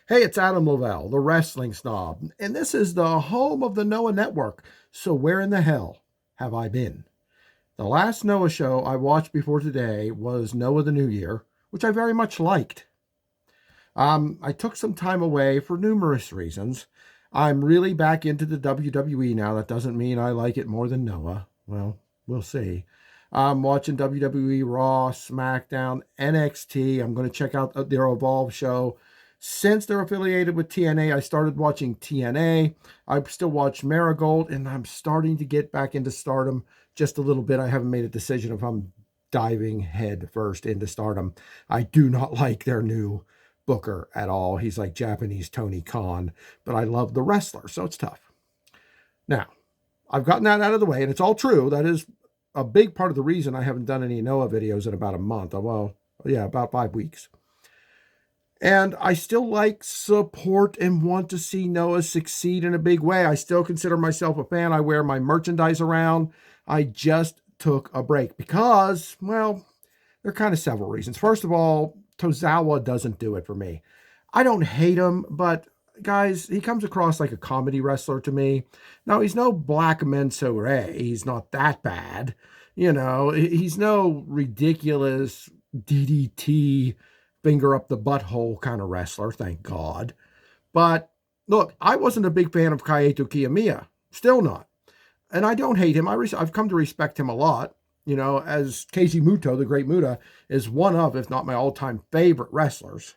Hey, it's Adam Lavelle, the wrestling snob, and this is the home of the Noah Network. So, where in the hell have I been? The last Noah show I watched before today was Noah the New Year, which I very much liked. I took some time away for numerous reasons. I'm really back into the WWE now. That doesn't mean I like it more than Noah. Well, we'll see. I'm watching WWE Raw, SmackDown, NXT. I'm going to check out their Evolve show. Since they're affiliated with TNA, I started watching TNA. I still watch Marigold, and I'm starting to get back into Stardom just a little bit. I haven't made a decision if I'm diving head first into Stardom. I do not like their new booker at all. He's like Japanese Tony Khan, but I love the wrestler, so it's tough. Now, I've gotten that out of the way, and it's all true. That is a big part of the reason I haven't done any Noah videos in about a month. Well, yeah, about 5 weeks. And I still like, support, and want to see Noah succeed in a big way. I still consider myself a fan. I wear my merchandise around. I just took a break because, well, there are kind of several reasons. First of all, Tozawa doesn't do it for me. I don't hate him, but guys, he comes across like a comedy wrestler to me. Now, he's no Black Menso Ray. He's not that bad. He's no ridiculous DDT finger up the butthole kind of wrestler, thank God. But look, I wasn't a big fan of Kaito Kiyomiya. Still not. And I don't hate him. I've come to respect him a lot. As Keiji Muto, the great Muta, is one of, if not my all-time favorite wrestlers.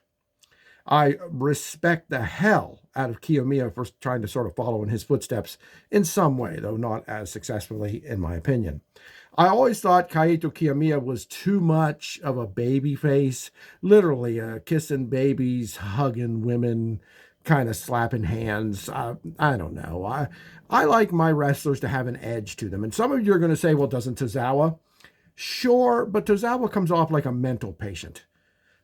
I respect the hell out of Kiyomiya for trying to sort of follow in his footsteps in some way, though not as successfully, in my opinion. I always thought Kaito Kiyomiya was too much of a baby face, literally kissing babies, hugging women, kind of slapping hands. I don't know. I like my wrestlers to have an edge to them. And some of you are going to say, well, doesn't Tozawa? Sure, but Tozawa comes off like a mental patient,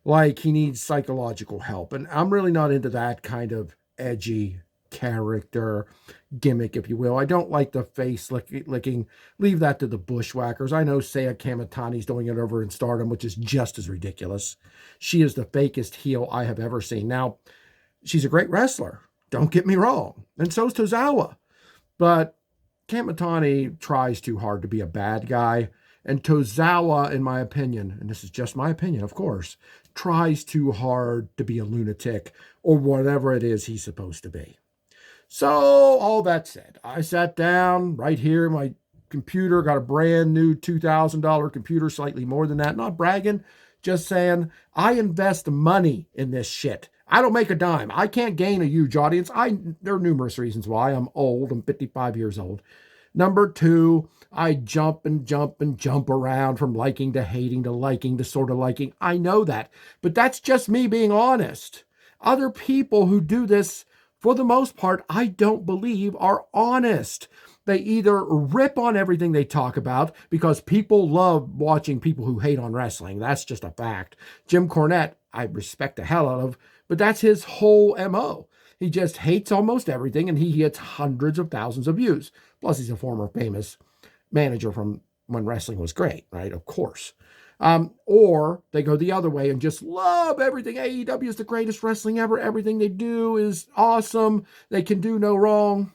like he needs psychological help. And I'm really not into that kind of edgy character gimmick, if you will. I don't like the face licking. Leave that to the bushwhackers. I know Saya Kamitani's doing it over in Stardom, which is just as ridiculous. She is the fakest heel I have ever seen. Now, she's a great wrestler. Don't get me wrong. And so is Tozawa. But Kamitani tries too hard to be a bad guy. And Tozawa, in my opinion, and this is just my opinion, of course, tries too hard to be a lunatic or whatever it is he's supposed to be. So, all that said, I sat down right here, my computer, got a brand new $2,000 computer, slightly more than that. Not bragging, just saying I invest money in this shit. I don't make a dime. I can't gain a huge audience. There are numerous reasons why. I'm old. I'm 55 years old. Number two, I jump and jump and jump around from liking to hating to liking to sort of liking. I know that, but that's just me being honest. Other people who do this, for the most part, I don't believe are honest. They either rip on everything they talk about because people love watching people who hate on wrestling. That's just a fact. Jim Cornette, I respect the hell out of, but that's his whole MO. He just hates almost everything, and he gets hundreds of thousands of views. Plus, he's a former famous manager from when wrestling was great, right? Of course. Or they go the other way and just love everything. AEW is the greatest wrestling ever. Everything they do is awesome. They can do no wrong.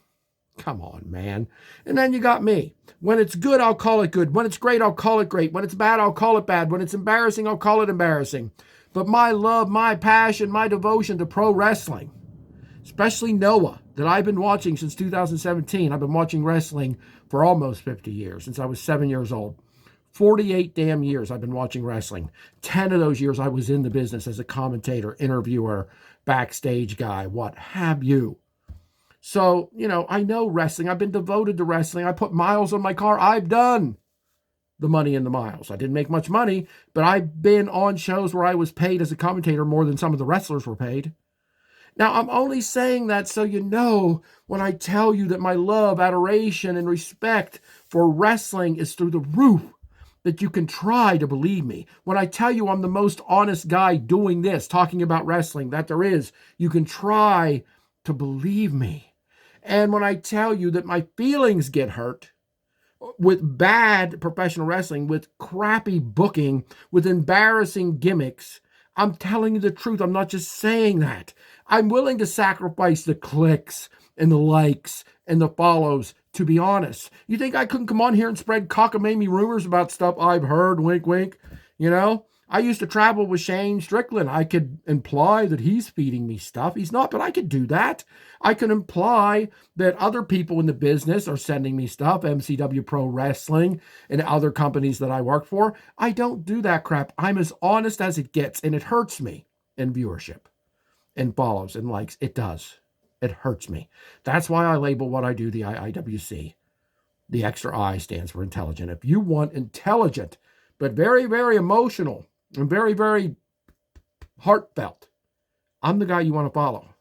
Come on, man. And then you got me. When it's good, I'll call it good. When it's great, I'll call it great. When it's bad, I'll call it bad. When it's embarrassing, I'll call it embarrassing. But my love, my passion, my devotion to pro wrestling, especially Noah, that I've been watching since 2017. I've been watching wrestling for almost 50 years, since I was 7 years old. 48 damn years I've been watching wrestling. 10 of those years I was in the business as a commentator, interviewer, backstage guy, what have you. So, I know wrestling. I've been devoted to wrestling. I put miles on my car. I've done the money in the miles. I didn't make much money, but I've been on shows where I was paid as a commentator more than some of the wrestlers were paid. Now, I'm only saying that so you know when I tell you that my love, adoration, and respect for wrestling is through the roof, that you can try to believe me. When I tell you I'm the most honest guy doing this, talking about wrestling, that there is, you can try to believe me. And when I tell you that my feelings get hurt with bad professional wrestling, with crappy booking, with embarrassing gimmicks, I'm telling you the truth. I'm not just saying that. I'm willing to sacrifice the clicks and the likes and the follows, to be honest. You think I couldn't come on here and spread cockamamie rumors about stuff I've heard, wink, wink? You know, I used to travel with Shane Strickland. I could imply that he's feeding me stuff. He's not, but I could do that. I can imply that other people in the business are sending me stuff, MCW Pro Wrestling and other companies that I work for. I don't do that crap. I'm as honest as it gets, and it hurts me in viewership and follows and likes. It does. It hurts me. That's why I label what I do the IIWC. The extra I stands for intelligent. If you want intelligent, but very, very emotional and very, very heartfelt, I'm the guy you want to follow.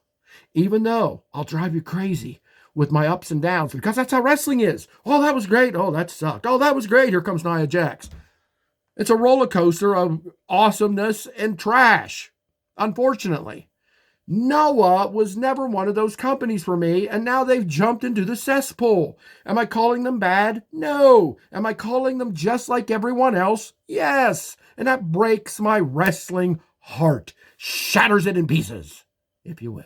Even though I'll drive you crazy with my ups and downs, because that's how wrestling is. Oh, that was great. Oh, that sucked. Oh, that was great. Here comes Nia Jax. It's a roller coaster of awesomeness and trash, unfortunately. Noah was never one of those companies for me, and now they've jumped into the cesspool. Am I calling them bad? No. Am I calling them just like everyone else? Yes. And that breaks my wrestling heart, shatters it in pieces, if you will.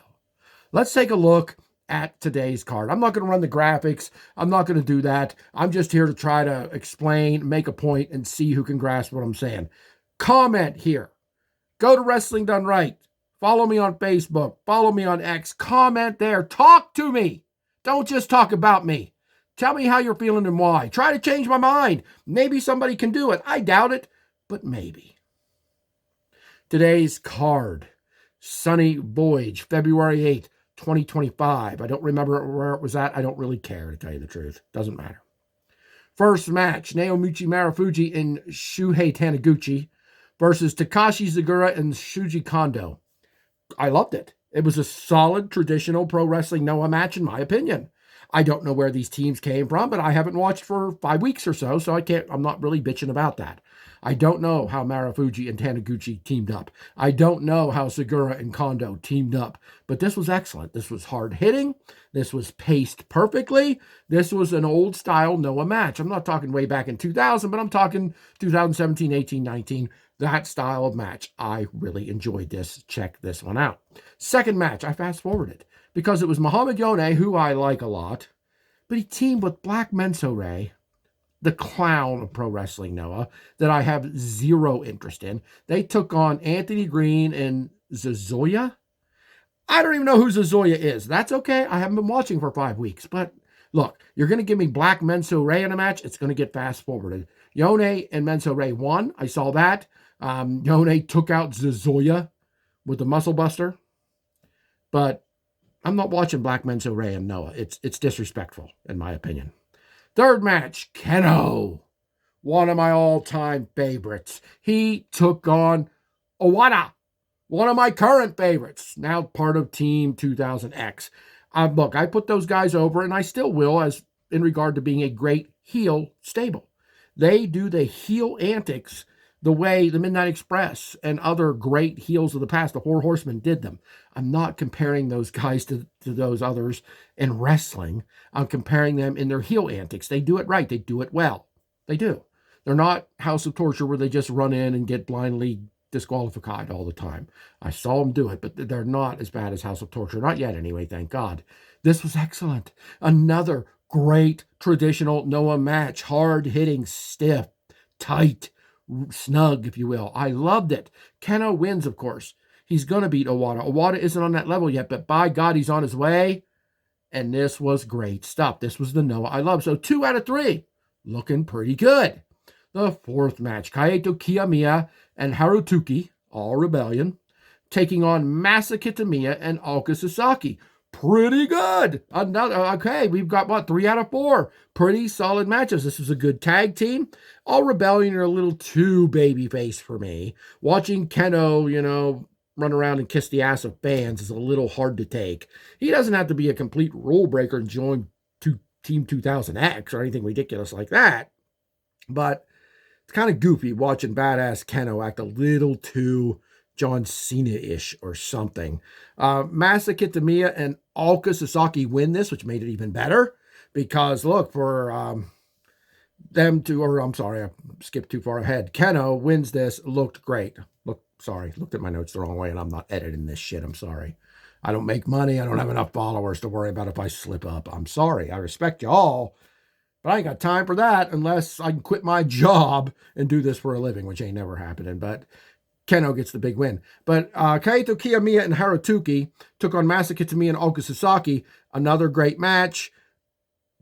Let's take a look at today's card. I'm not going to run the graphics. I'm not going to do that. I'm just here to try to explain, make a point, and see who can grasp what I'm saying. Comment here. Go to Wrestling Done Right. Follow me on Facebook. Follow me on X. Comment there. Talk to me. Don't just talk about me. Tell me how you're feeling and why. Try to change my mind. Maybe somebody can do it. I doubt it, but maybe. Today's card. Sunny Voyage, February 8th, 2025. I don't remember where it was at. I don't really care, to tell you the truth. Doesn't matter. First match, Naomichi Marufuji and Shuhei Taniguchi versus Takashi Zagura and Shuji Kondo. I loved it. It was a solid, traditional pro wrestling Noah match, in my opinion. I don't know where these teams came from, but I haven't watched for 5 weeks or so I'm not really bitching about that. I don't know how Marufuji and Taniguchi teamed up. I don't know how Segura and Kondo teamed up, but this was excellent. This was hard hitting. This was paced perfectly. This was an old style Noah match. I'm not talking way back in 2000, but I'm talking 2017, 18, 19. That style of match. I really enjoyed this. Check this one out. Second match, I fast forwarded because it was Muhammad Yone, who I like a lot, but he teamed with Black Menso-Ray, the clown of pro wrestling, Noah, that I have zero interest in. They took on Anthony Green and Zazoya. I don't even know who Zazoya is. That's okay. I haven't been watching for 5 weeks, but look, you're going to give me Black Menso-Ray in a match, it's going to get fast forwarded. Yone and Menso-Ray won. I saw that. Yone took out Zazoya with the muscle buster, but I'm not watching Black Menso-Ray and Noah. It's disrespectful, in my opinion. Third match, Keno, one of my all-time favorites. He took on Owada, one of my current favorites, now part of Team 2000X. Look, I put those guys over, and I still will, as in regard to being a great heel stable. They do the heel antics the way the Midnight Express and other great heels of the past, the Four Horsemen, did them. I'm not comparing those guys to those others in wrestling. I'm comparing them in their heel antics. They do it right. They do it well. They do. They're not House of Torture where they just run in and get blindly disqualified all the time. I saw them do it, but they're not as bad as House of Torture. Not yet, anyway, thank God. This was excellent. Another great traditional Noah match. Hard-hitting, stiff, tight, snug, if you will. I loved it. Keno wins, of course. He's going to beat Owada. Owada isn't on that level yet, but by God, he's on his way. And this was great stuff. This was the Noah I love. So 2 out of 3. Looking pretty good. The fourth match, Kaito Kiyomiya and Harutuki, all Rebellion, taking on Masa Kitamiya and Ulka Sasaki. Pretty good. Okay, we've got, 3 out of 4. Pretty solid matches. This was a good tag team. All Rebellion are a little too babyface for me. Watching Keno, run around and kiss the ass of fans is a little hard to take. He doesn't have to be a complete rule breaker and join Team 2000X or anything ridiculous like that. But it's kind of goofy watching badass Keno act a little too John Cena-ish or something. Masa Kitamiya and Ulka Sasaki win this, which made it even better. Because, look, for I skipped too far ahead. Keno wins this, looked great. Looked Sorry, looked at my notes the wrong way, and I'm not editing this shit. I'm sorry. I don't make money. I don't have enough followers to worry about if I slip up. I'm sorry. I respect you all, but I ain't got time for that unless I can quit my job and do this for a living, which ain't never happening. But Keno gets the big win. But Kaito Kiyomiya and Harutuki took on Masa Kitamiya and Oka Sasaki. Another great match.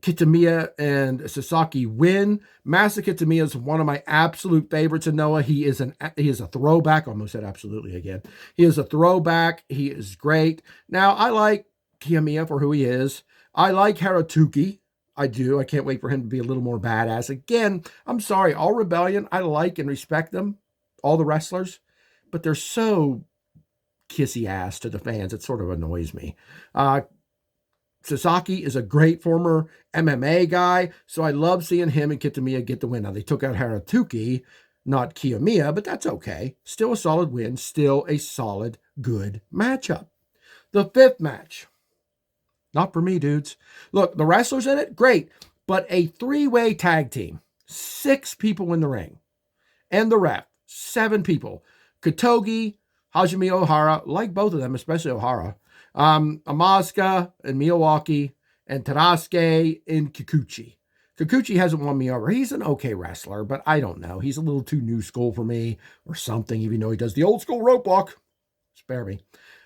Kitamiya and Sasaki win. Masa Kitamiya is one of my absolute favorites in Noah. He is a throwback. Almost said absolutely again. He is a throwback. He is great. Now, I like Kiyomiya for who he is. I like Harutuki. I do. I can't wait for him to be a little more badass. Again, I'm sorry. All Rebellion, I like and respect them. All the wrestlers. But they're so kissy ass to the fans. It sort of annoys me. Sasaki is a great former MMA guy, so I love seeing him and Kitamiya get the win. Now, they took out Harutuki, not Kiyomiya, but that's okay. Still a solid win. Still a solid, good matchup. The fifth match. Not for me, dudes. Look, the wrestlers in it, great, but a three-way tag team. 6 people in the ring. And the ref, 7 people. Kotogi, Hajime Ohara, like both of them, especially Ohara, Amaska and Miyawaki, and Tadasuke and Kikuchi. Kikuchi hasn't won me over. He's an okay wrestler, but I don't know. He's a little too new school for me or something, even though he does the old school rope walk. Spare me.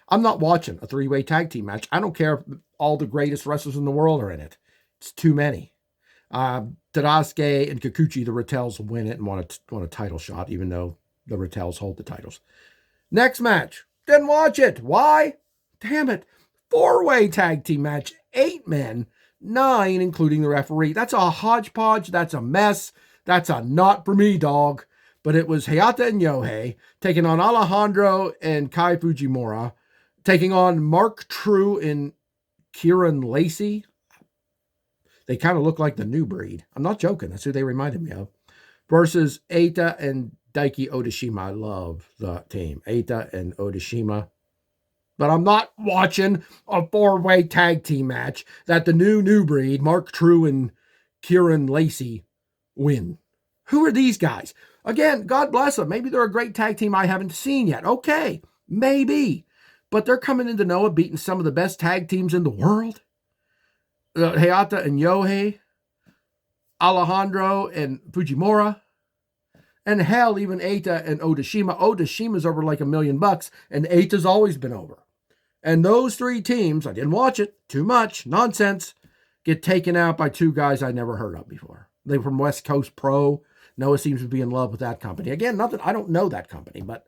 I'm not watching a 3-way tag team match. I don't care if all the greatest wrestlers in the world are in it. It's too many. Tadasuke and Kikuchi, the Rattels, win it and want a title shot, even though the Rattels hold the titles. Next match. Didn't watch it. Why? Damn it. 4-way tag team match. 8 men. 9, including the referee. That's a hodgepodge. That's a mess. That's a not for me, dog. But it was Hayata and Yohei taking on Alejandro and Kai Fujimura, taking on Mark True and Kieran Lacey. They kind of look like the new breed. I'm not joking. That's who they reminded me of. Versus Eita and Daiki Odashima. I love the team. Eita and Odashima. But I'm not watching a 4-way tag team match that the new breed, Mark True and Kieran Lacey, win. Who are these guys? Again, God bless them. Maybe they're a great tag team I haven't seen yet. Okay, maybe. But they're coming into Noah beating some of the best tag teams in the world. Hayata and Yohei, Alejandro and Fujimura, and hell, even Eita and Odashima. Odashima's over like $1 million, and Eita's always been over. And those 3 teams, I didn't watch it, too much, nonsense, get taken out by 2 guys I never heard of before. They were from West Coast Pro. Noah seems to be in love with that company. Again, nothing, I don't know that company, but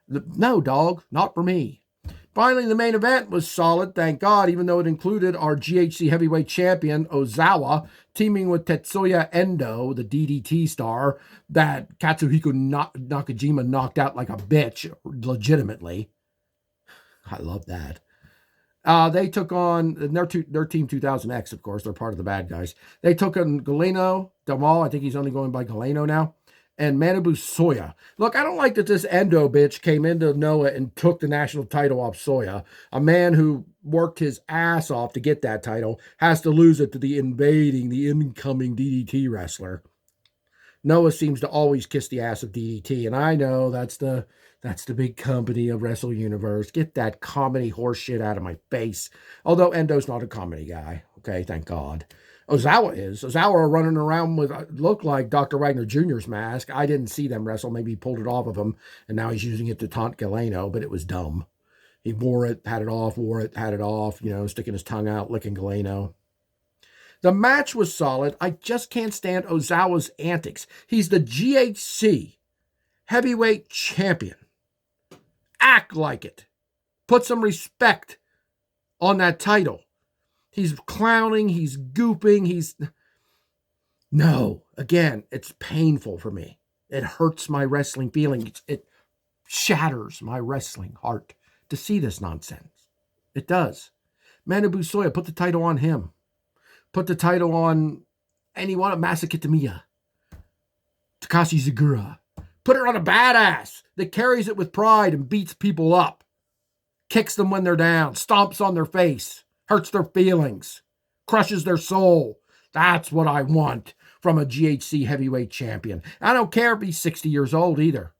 no, dog, not for me. Finally, the main event was solid, thank God, even though it included our GHC heavyweight champion, Ozawa, teaming with Tetsuya Endo, the DDT star that Katsuhiko Nakajima knocked out like a bitch, legitimately. I love that. They took on their team 2000X, of course. They're part of the bad guys. They took on Galeno Damal. I think he's only going by Galeno now. And Manabu Soya. Look, I don't like that this Endo bitch came into Noah and took the national title off Soya. A man who worked his ass off to get that title has to lose it to the incoming DDT wrestler. Noah seems to always kiss the ass of DDT, and I know that's the big company of Wrestle Universe. Get that comedy horse shit out of my face. Although Endo's not a comedy guy. Okay, thank God. Ozawa is. Ozawa running around with, looked like Dr. Wagner Jr.'s mask. I didn't see them wrestle. Maybe he pulled it off of him, and now he's using it to taunt Galeno, but it was dumb. He wore it, had it off, sticking his tongue out, licking Galeno. The match was solid. I just can't stand Ozawa's antics. He's the GHC heavyweight champion. Act like it. Put some respect on that title. He's clowning. He's gooping. No. Again, it's painful for me. It hurts my wrestling feelings. It shatters my wrestling heart to see this nonsense. It does. Manabu Soya, put the title on him. Put the title on anyone, Masa Kitamiya, Takashi Zagura. Put her on a badass that carries it with pride and beats people up. Kicks them when they're down, stomps on their face, hurts their feelings, crushes their soul. That's what I want from a GHC heavyweight champion. I don't care if he's 60 years old either.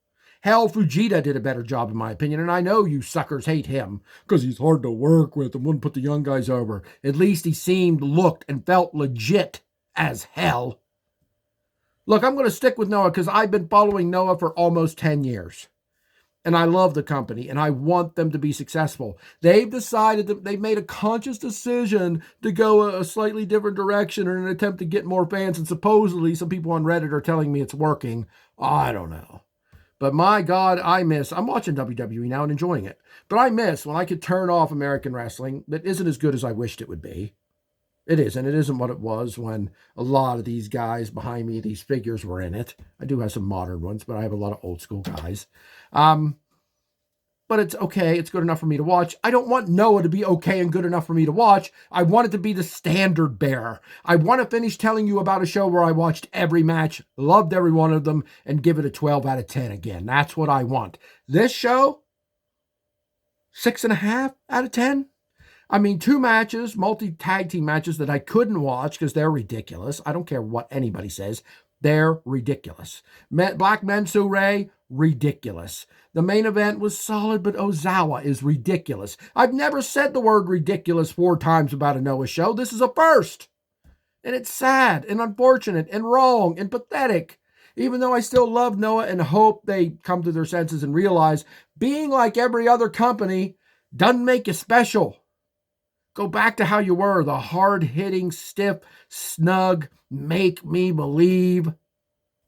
Hell, Fujita did a better job, in my opinion, and I know you suckers hate him because he's hard to work with and wouldn't put the young guys over. At least he seemed, looked, and felt legit as hell. Look, I'm going to stick with Noah because I've been following Noah for almost 10 years. And I love the company, and I want them to be successful. They've decided that they've made a conscious decision to go a slightly different direction in an attempt to get more fans, and supposedly some people on Reddit are telling me it's working. I don't know. But my God, I'm watching WWE now and enjoying it. But I miss when I could turn off American wrestling that isn't as good as I wished it would be. It isn't. It isn't what it was when a lot of these guys behind me, these figures, were in it. I do have some modern ones, but I have a lot of old school guys. But it's okay. It's good enough for me to watch. I don't want Noah to be okay and good enough for me to watch. I want it to be the standard bearer. I want to finish telling you about a show where I watched every match, loved every one of them, and give it a 12 out of 10 again. That's what I want. This show, 6.5 out of 10. I mean, 2 matches, multi-tag team matches that I couldn't watch because they're ridiculous. I don't care what anybody says. They're ridiculous. Black Mensu-Ray, ridiculous. The main event was solid, but Ozawa is ridiculous. I've never said the word ridiculous 4 times about a Noah show. This is a first. And it's sad and unfortunate and wrong and pathetic. Even though I still love Noah and hope they come to their senses and realize being like every other company doesn't make you special. Go back to how you were, the hard-hitting, stiff, snug, make-me-believe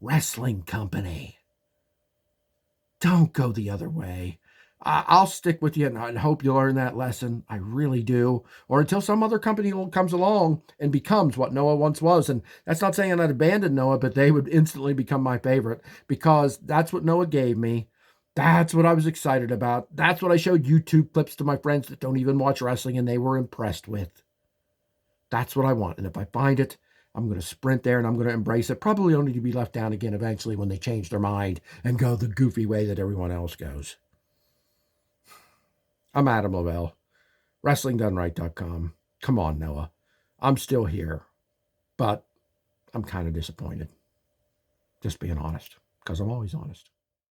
wrestling company. Don't go the other way. I'll stick with you and hope you learn that lesson. I really do. Or until some other company comes along and becomes what Noah once was. And that's not saying I'd abandon Noah, but they would instantly become my favorite because that's what Noah gave me. That's what I was excited about. That's what I showed YouTube clips to my friends that don't even watch wrestling and they were impressed with. That's what I want. And if I find it, I'm going to sprint there and I'm going to embrace it, probably only to be left down again eventually when they change their mind and go the goofy way that everyone else goes. I'm Adam Lavelle, WrestlingDoneRight.com. Come on, Noah. I'm still here, but I'm kind of disappointed. Just being honest, because I'm always honest.